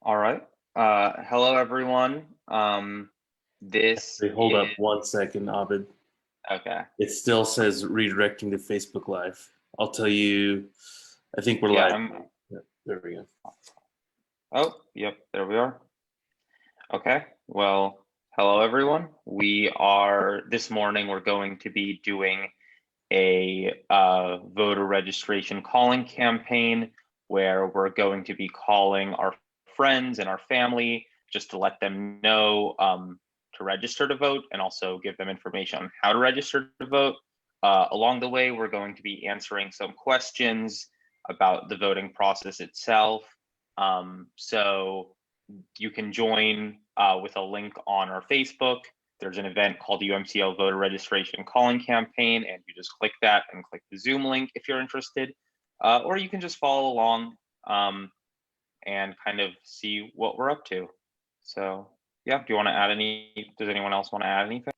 All right. Hello, everyone. This Wait, hold is up 1 second, Abid. okay. It still says redirecting to Facebook Live. I'll tell you, I think we're Yeah, live. I'm. Yeah, there we go. Oh, yep, there we are. Okay. Well, hello, everyone. This morning, we're going to be doing a voter registration calling campaign where we're going to be calling our friends and our family just to let them know to register to vote and also give them information on how to register to vote. Along the way, we're going to be answering some questions about the voting process itself. So you can join with a link on our Facebook. There's an event called the UMCL Voter Registration Calling Campaign, and you just click that and click the Zoom link if you're interested. Or you can just follow along and kind of see what we're up to. So, yeah, do you want to add does anyone else want to add anything?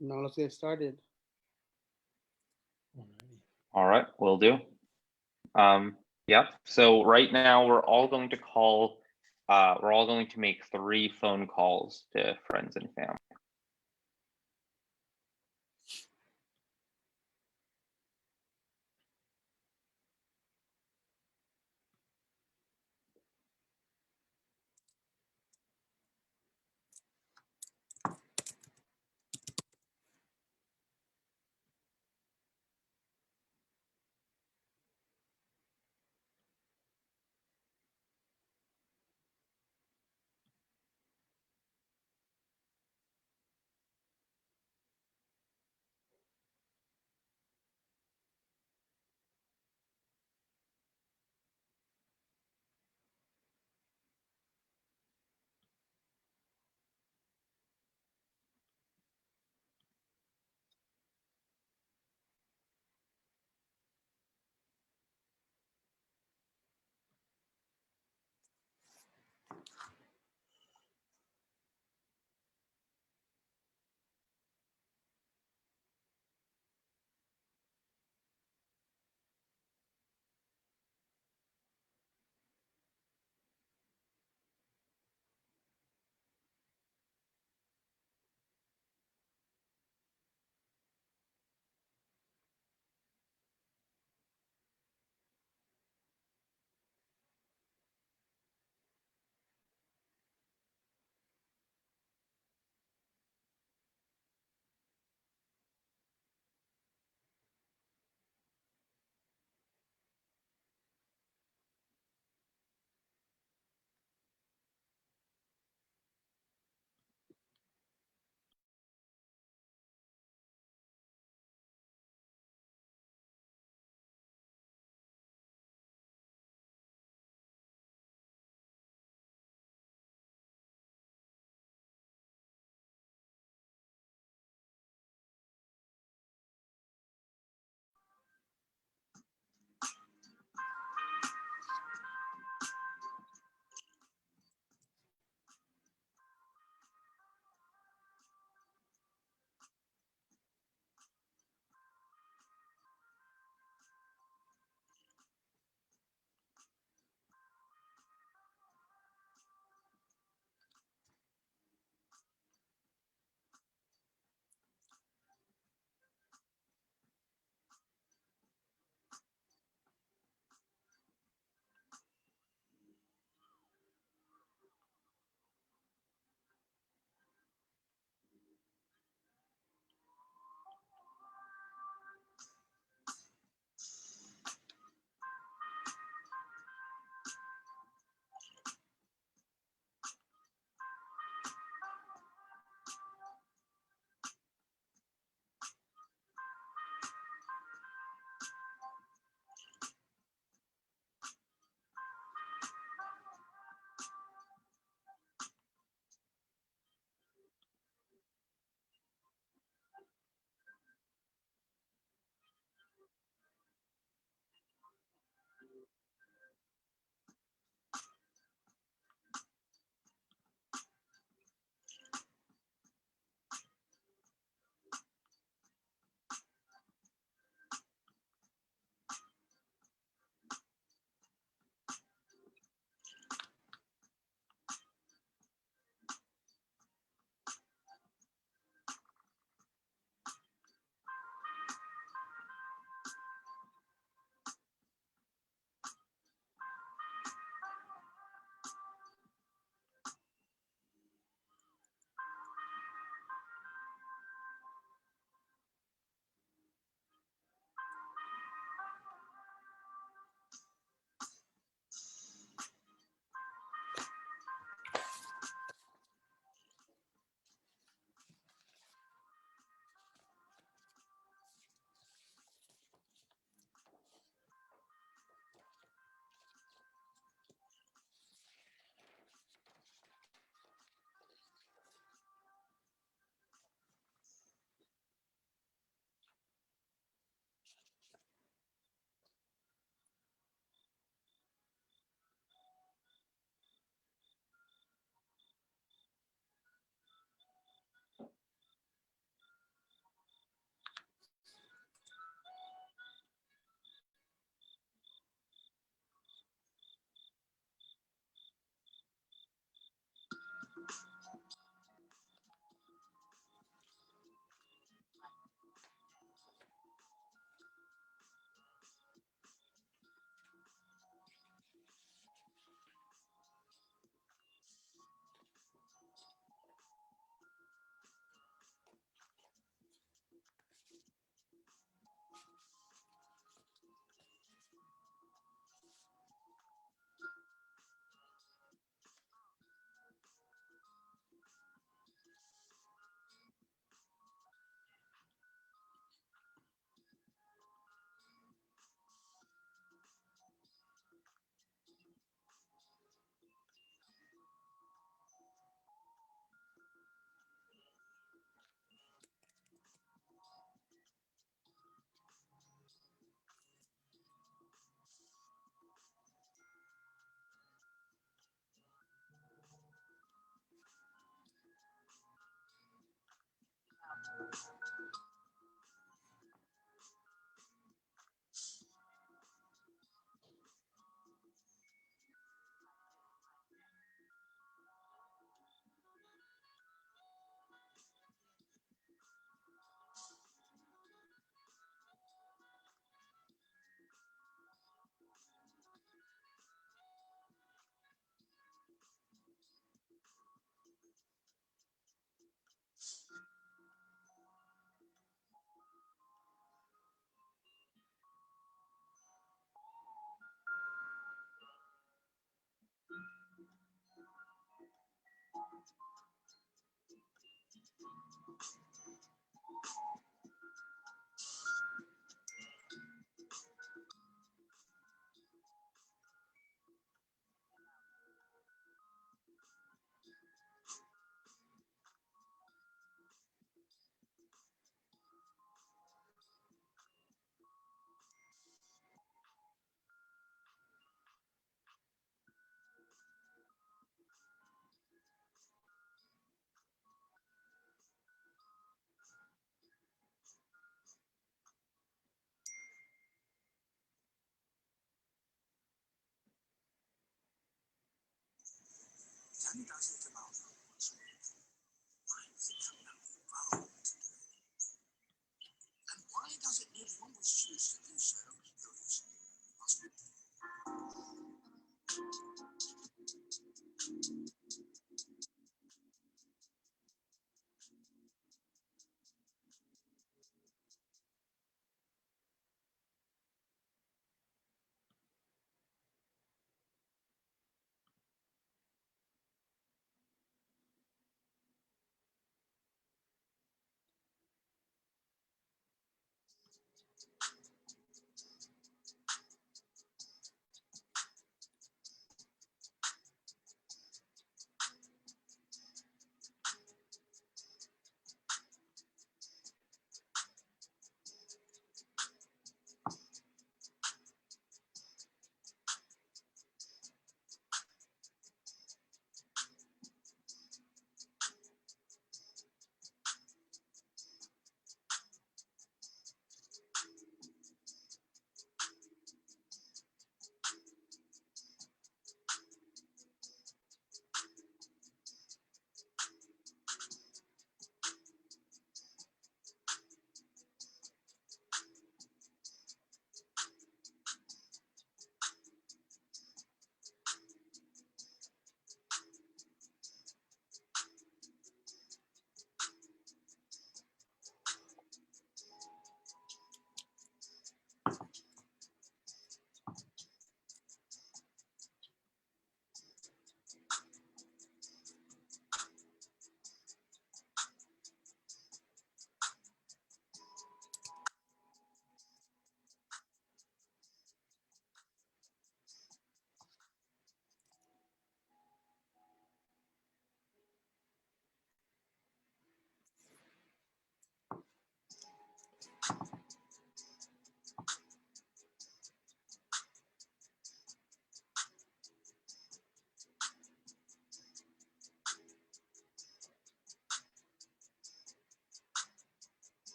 Now let's get started. All right, will do. Yeah, so right now we're all going to make 3 phone calls to friends and family.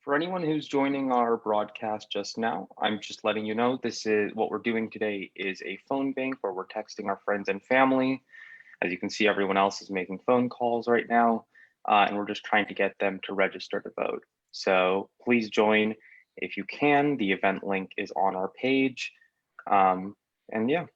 For anyone who's joining our broadcast just now, I'm just letting you know this is what we're doing today is a phone bank where we're texting our friends and family. As you can see, everyone else is making phone calls right now, and we're just trying to get them to register to vote. So please join if you can. The event link is on our page. And yeah.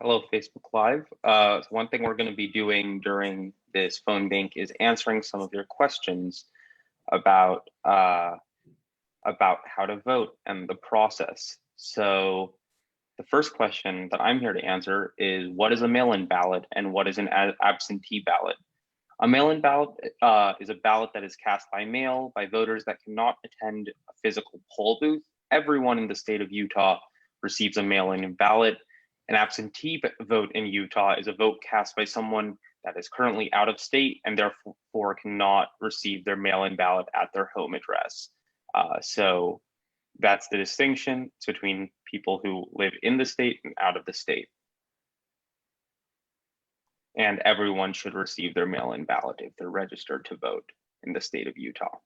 Hello, Facebook Live. One thing we're going to be doing during this phone bank is answering some of your questions about how to vote and the process. So the first question that I'm here to answer is, what is a mail-in ballot and what is an absentee ballot? A mail-in ballot is a ballot that is cast by mail by voters that cannot attend a physical poll booth. Everyone in the state of Utah receives a mail-in ballot. An absentee vote in Utah is a vote cast by someone that is currently out of state and therefore cannot receive their mail-in ballot at their home address. So that's the distinction between people who live in the state and out of the state. And everyone should receive their mail-in ballot if they're registered to vote in the state of Utah.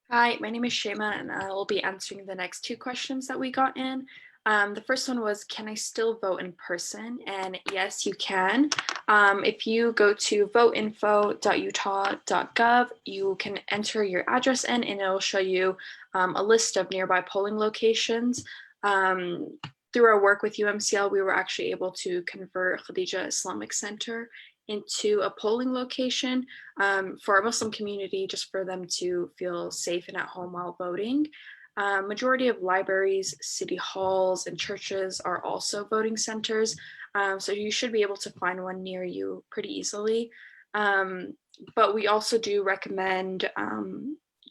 Hi, my name is Shema, and I will be answering the next two questions that we got in. The first one was, can I still vote in person? And yes, you can. If you go to voteinfo.utah.gov, you can enter your address in, and it'll show you a list of nearby polling locations. Through our work with UMCL, we were actually able to convert Khadija Islamic Center into a polling location for our Muslim community, just for them to feel safe and at home while voting. Majority of libraries, city halls, and churches are also voting centers, so you should be able to find one near you pretty easily. But we also do recommend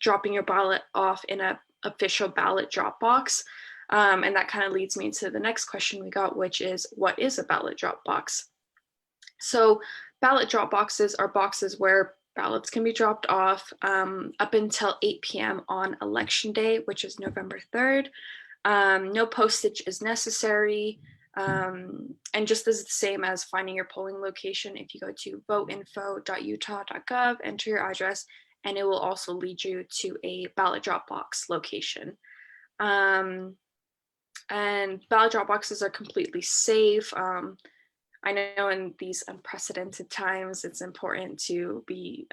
dropping your ballot off in an official ballot drop box. And that kind of leads me to the next question we got, which is, what is a ballot drop box? So ballot drop boxes are boxes where ballots can be dropped off up until 8 p.m. on election day, which is November 3rd. No postage is necessary. And just as the same as finding your polling location, if you go to voteinfo.utah.gov, enter your address, and it will also lead you to a ballot drop box location. And ballot drop boxes are completely safe. I know in these unprecedented times, it's important to be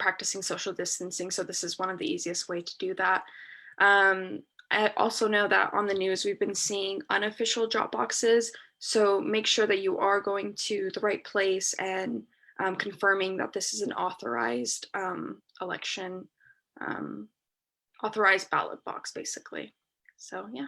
practicing social distancing. So this is one of the easiest way to do that. I also know that on the news, we've been seeing unofficial drop boxes. So make sure that you are going to the right place and confirming that this is an authorized election, authorized ballot box, basically. So yeah.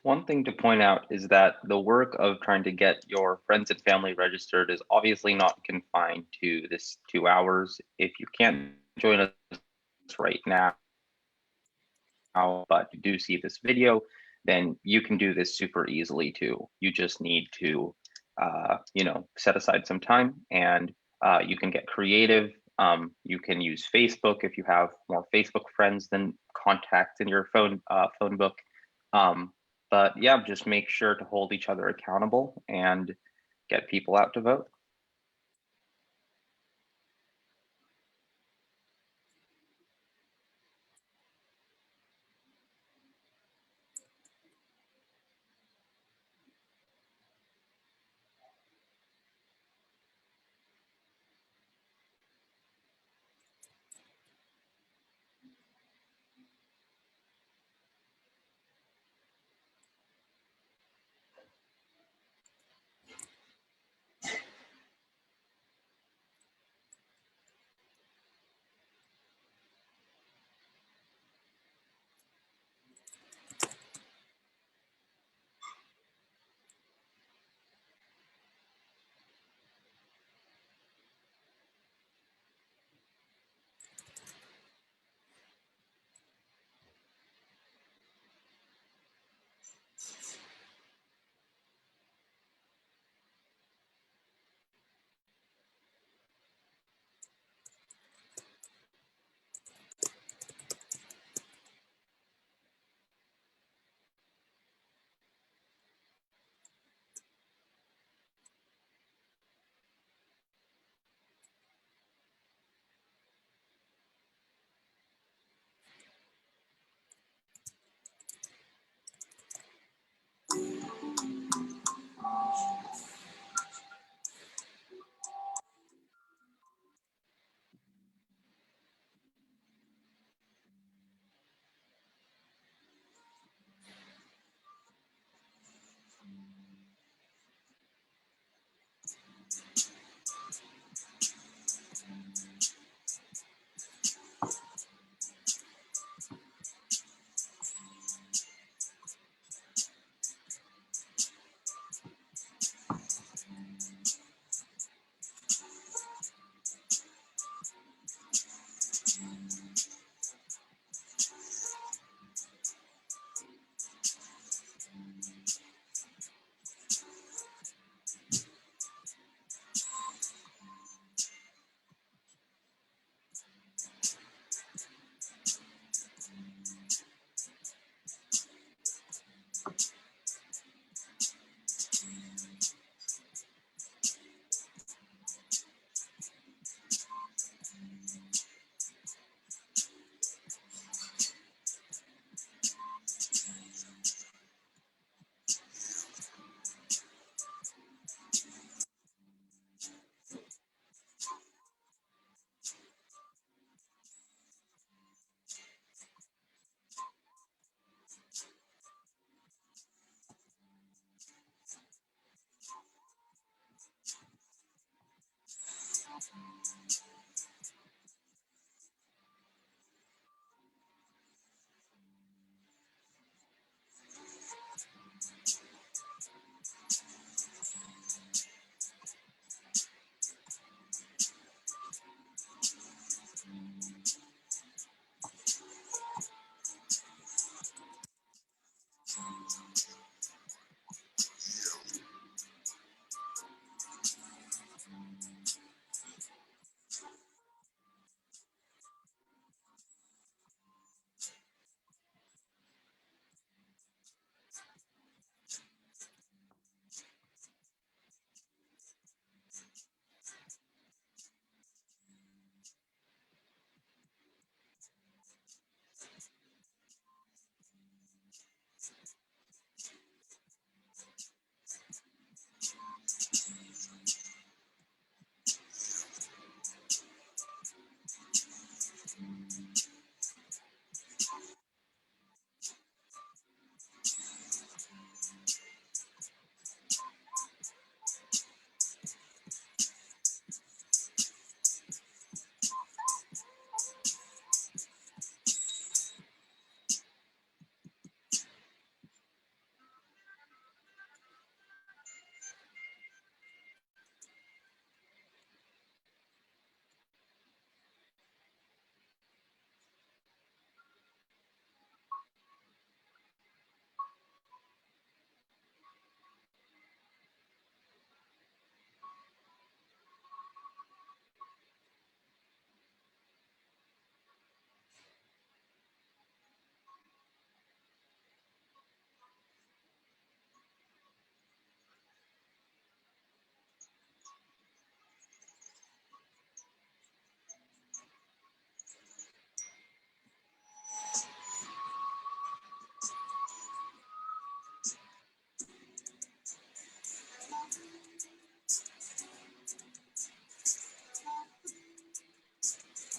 One thing to point out is that the work of trying to get your friends and family registered is obviously not confined to this 2 hours. If you can't join us right now, but you do see this video, then you can do this super easily too. You just need to, set aside some time, and you can get creative. You can use Facebook if you have more Facebook friends than contacts in your phone book. But yeah, just make sure to hold each other accountable and get people out to vote.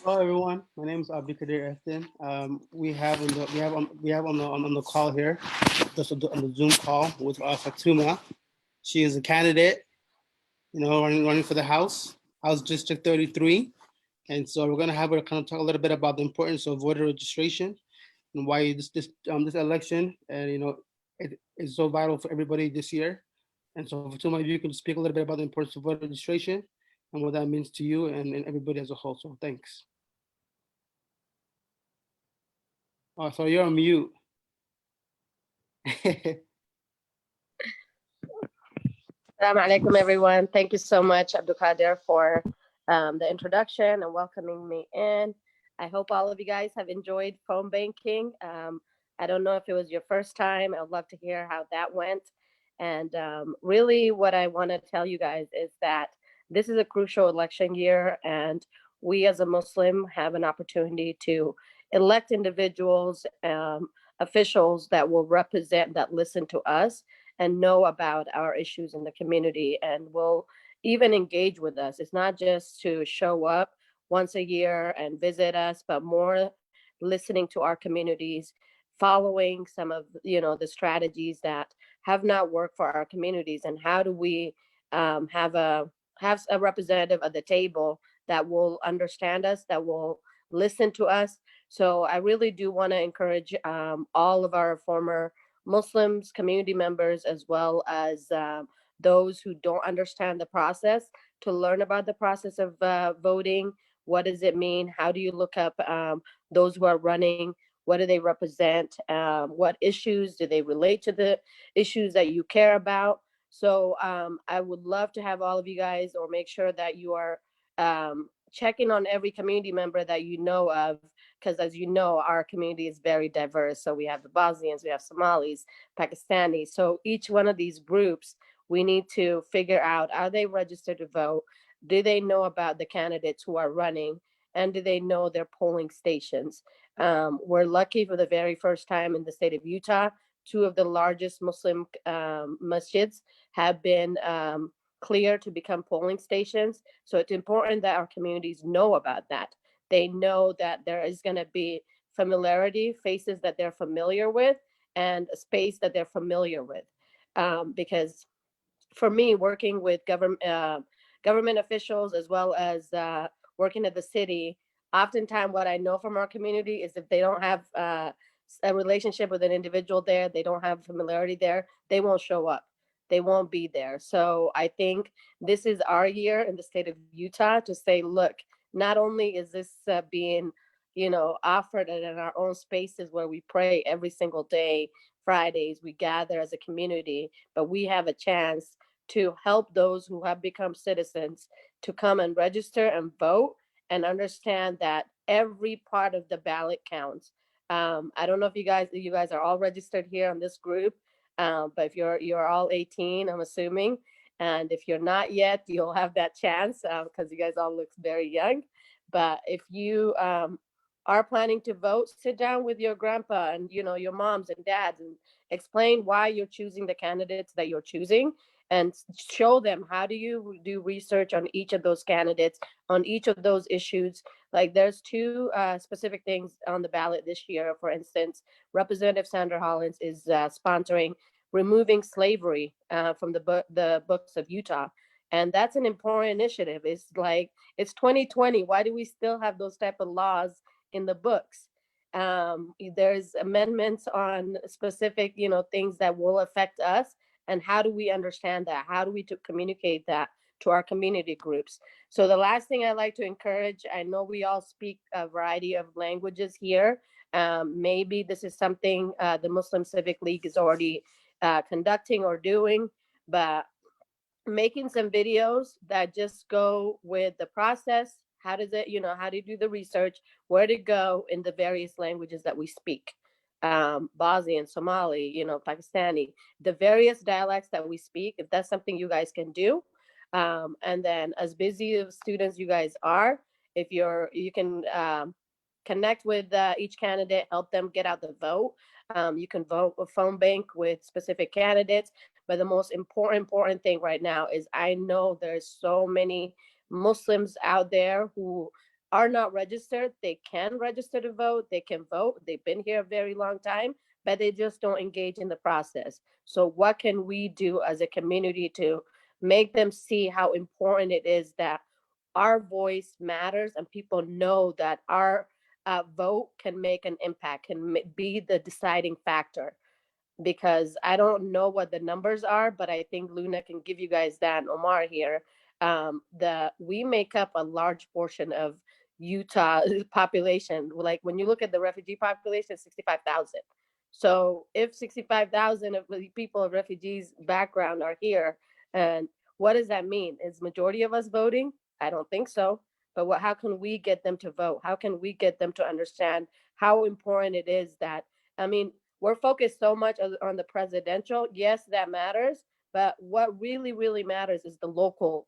Hello, everyone. My name is Abdikadir Eftin. We have on the call here, just on the Zoom call with Fatuma. She is a candidate, running for the House District 33. And so we're gonna have her kind of talk a little bit about the importance of voter registration and why this election and it is so vital for everybody this year. And so Fatuma, if you can speak a little bit about the importance of voter registration and what that means to you and everybody as a whole. So thanks. Oh, so you're on mute. Assalamu alaikum, everyone. Thank you so much, Abdulkader, for the introduction and welcoming me in. I hope all of you guys have enjoyed phone banking. I don't know if it was your first time. I would love to hear how that went. And really, what I want to tell you guys is that this is a crucial election year, and we as a Muslim have an opportunity to elect individuals, officials that will represent, that listen to us and know about our issues in the community and will even engage with us. It's not just to show up once a year and visit us, but more listening to our communities, following some of the strategies that have not worked for our communities, and how do we have a representative at the table that will understand us, that will listen to us. So I really do want to encourage all of our former Muslims, community members, as well as those who don't understand the process, to learn about the process of voting. What does it mean? How do you look up those who are running? What do they represent? What issues do they relate to, the issues that you care about? So I would love to have all of you guys, or make sure that you are checking on every community member that you know of, because as you know, our community is very diverse. So we have the Bosnians, we have Somalis, Pakistanis. So each one of these groups, we need to figure out, are they registered to vote? Do they know about the candidates who are running? And do they know their polling stations? We're lucky, for the very first time in the state of Utah, two of the largest Muslim masjids have been clear to become polling stations. So it's important that our communities know about that. They know that there is going to be familiarity, faces that they're familiar with, and a space that they're familiar with. Because for me, working with government officials, as well as working at the city, oftentimes what I know from our community is, if they don't have a relationship with an individual there, they don't have familiarity there, they won't show up. They won't be there. So I think this is our year in the state of Utah to say, look, not only is this being, offered in our own spaces where we pray every single day, Fridays, we gather as a community, but we have a chance to help those who have become citizens to come and register and vote, and understand that every part of the ballot counts. I don't know if you guys are all registered here on this group, but if you're all 18, I'm assuming, and if you're not yet, you'll have that chance, because you guys all look very young. But if you are planning to vote, sit down with your grandpa and your moms and dads, and explain why you're choosing the candidates that you're choosing, and show them how do you do research on each of those candidates, on each of those issues. Like, there's two specific things on the ballot this year. For instance, Representative Sandra Hollins is sponsoring removing slavery from the books of Utah. And that's an important initiative. It's like, it's 2020. Why do we still have those type of laws in the books? There's amendments on specific, things that will affect us. And how do we understand that? How do we communicate that to our community groups? So the last thing I like to encourage, I know we all speak a variety of languages here. Maybe this is something the Muslim Civic League is already conducting or doing, but making some videos that just go with the process. How does it, how do you do the research, where to go in the various languages that we speak? Bosnian, Somali, Pakistani, the various dialects that we speak, if that's something you guys can do. And then, as busy of students you guys are, if you can connect with each candidate, help them get out the vote. You can vote a phone bank with specific candidates. But the most important thing right now is, I know there's so many Muslims out there who are not registered, they can register to vote, they can vote, they've been here a very long time, but they just don't engage in the process. So what can we do as a community to make them see how important it is that our voice matters and people know that our vote can make an impact, can be the deciding factor? Because I don't know what the numbers are, but I think Luna can give you guys that, and Omar here. We make up a large portion of Utah population. Like when you look at the refugee population, 65,000. So if 65,000 of the people of refugees background are here, and what does that mean? Is majority of us voting? I don't think so. But how can we get them to vote? How can we get them to understand how important it is that, I mean, we're focused so much on the presidential. Yes, that matters, but what really, really matters is the local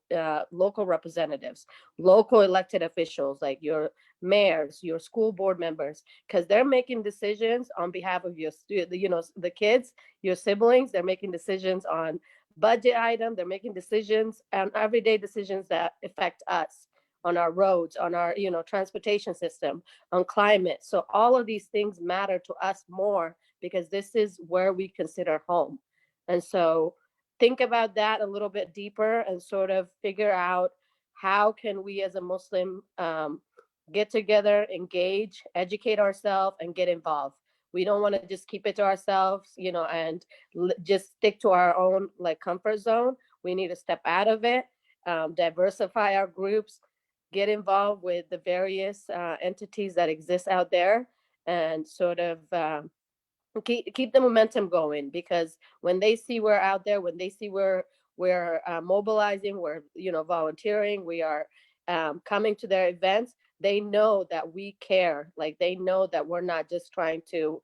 representatives, local elected officials like your mayors, your school board members, because they're making decisions on behalf of the kids, your siblings. They're making decisions on budget items. They're making decisions on everyday decisions that affect us, on our roads, on our transportation system, on climate. So all of these things matter to us more because this is where we consider home. And so think about that a little bit deeper and sort of figure out how can we as a Muslim get together, engage, educate ourselves, and get involved. We don't want to just keep it to ourselves, and just stick to our own like comfort zone. We need to step out of it, diversify our groups, get involved with the various entities that exist out there, and sort of keep the momentum going. Because when they see we're out there, when they see we're mobilizing, we're volunteering, we are coming to their events, they know that we care. Like they know that we're not just trying to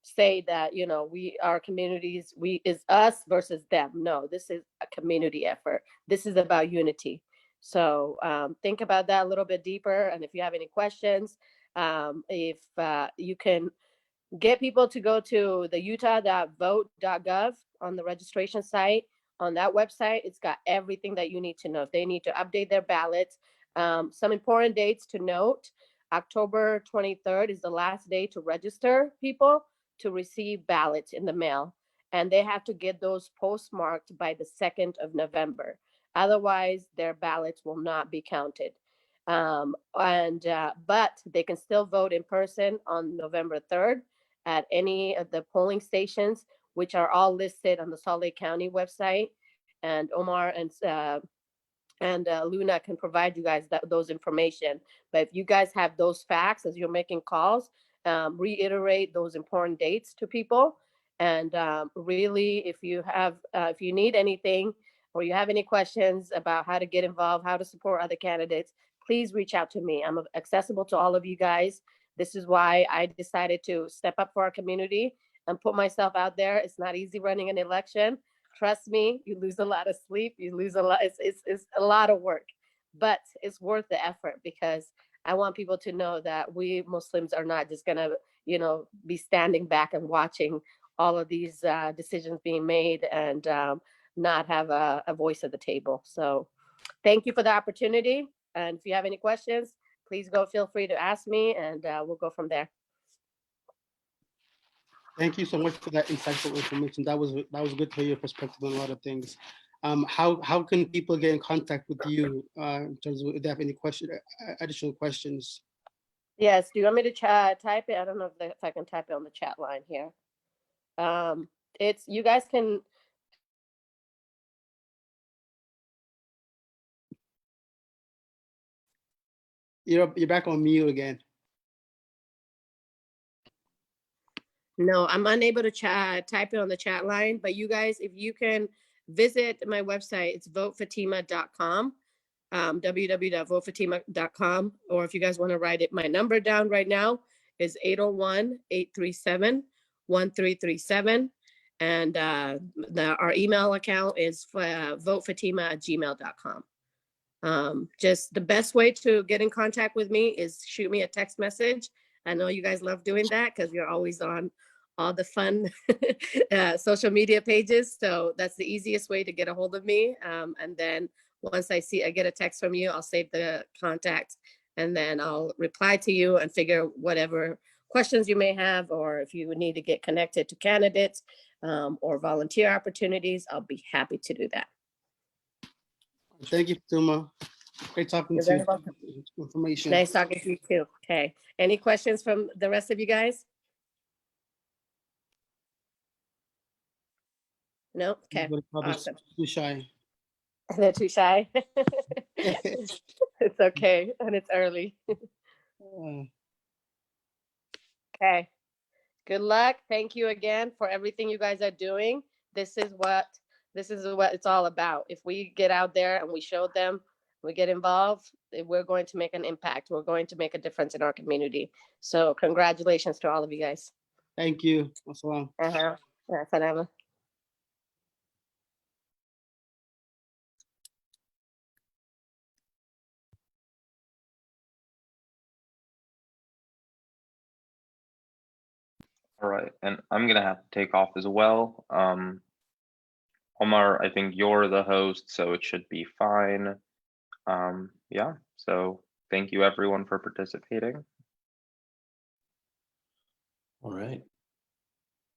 say that we, our communities, we is us versus them. No, this is a community effort. This is about unity. So think about that a little bit deeper, and if you have any questions, if you can get people to go to the utah.vote.gov on the registration site. On that website, it's got everything that you need to know. If they need to update their ballots, some important dates to note: October 23rd is the last day to register people to receive ballots in the mail, and they have to get those postmarked by the 2nd of November. Otherwise, their ballots will not be counted. But they can still vote in person on November 3rd at any of the polling stations, which are all listed on the Salt Lake County website. And Omar and Luna can provide you guys those information. But if you guys have those facts as you're making calls, reiterate those important dates to people. And really, if you need anything or you have any questions about how to get involved, how to support other candidates, please reach out to me. I'm accessible to all of you guys. This is why I decided to step up for our community and put myself out there. It's not easy running an election. Trust me, you lose a lot of sleep. You lose a lot. It's a lot of work, but it's worth the effort because I want people to know that we Muslims are not just gonna, be standing back and watching all of these decisions being made and not have a voice at the table. So, thank you for the opportunity. And if you have any questions, please feel free to ask me, and we'll go from there. Thank you so much for that insightful information. That was good to hear your perspective on a lot of things. How can people get in contact with you in terms of if they have any additional questions? Yes. Do you want me to type it? I don't know if I can type it on the chat line here. It's you guys can. You're back on mute again. No, I'm unable to type it on the chat line, but you guys, if you can visit my website, it's votefatima.com, www.votefatima.com, or if you guys want to write it, my number down right now is 801-837-1337. And our email account is votefatima@gmail.com. Just the best way to get in contact with me is shoot me a text message. I know you guys love doing that because you're always on all the fun social media pages. So that's the easiest way to get a hold of me. And then once I get a text from you, I'll save the contact and then I'll reply to you and figure whatever questions you may have, or if you need to get connected to candidates or volunteer opportunities, I'll be happy to do that. Thank you, Fatuma. Great talking You're to very you. welcome. Information. Nice talking to you too. Okay. Any questions from the rest of you guys? No? Okay. Awesome. Too shy. They're too shy. It's okay. And it's early. Okay. Good luck. Thank you again for everything you guys are doing. This is what it's all about. If we get out there and we show them, we get involved, we're going to make an impact. We're going to make a difference in our community. So congratulations to all of you guys. Thank you. Wassalam. Salama. All right, and I'm gonna have to take off as well. Omar, I think you're the host, so it should be fine. Yeah, so thank you everyone for participating. All right.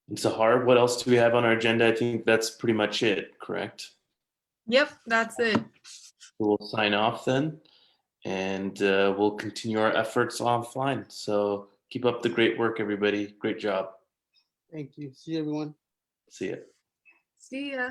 And Sahar, what else do we have on our agenda? I think that's pretty much it, correct? Yep, that's it. We'll sign off then, and we'll continue our efforts offline. So keep up the great work, everybody. Great job. Thank you. See you, everyone. See ya. See ya.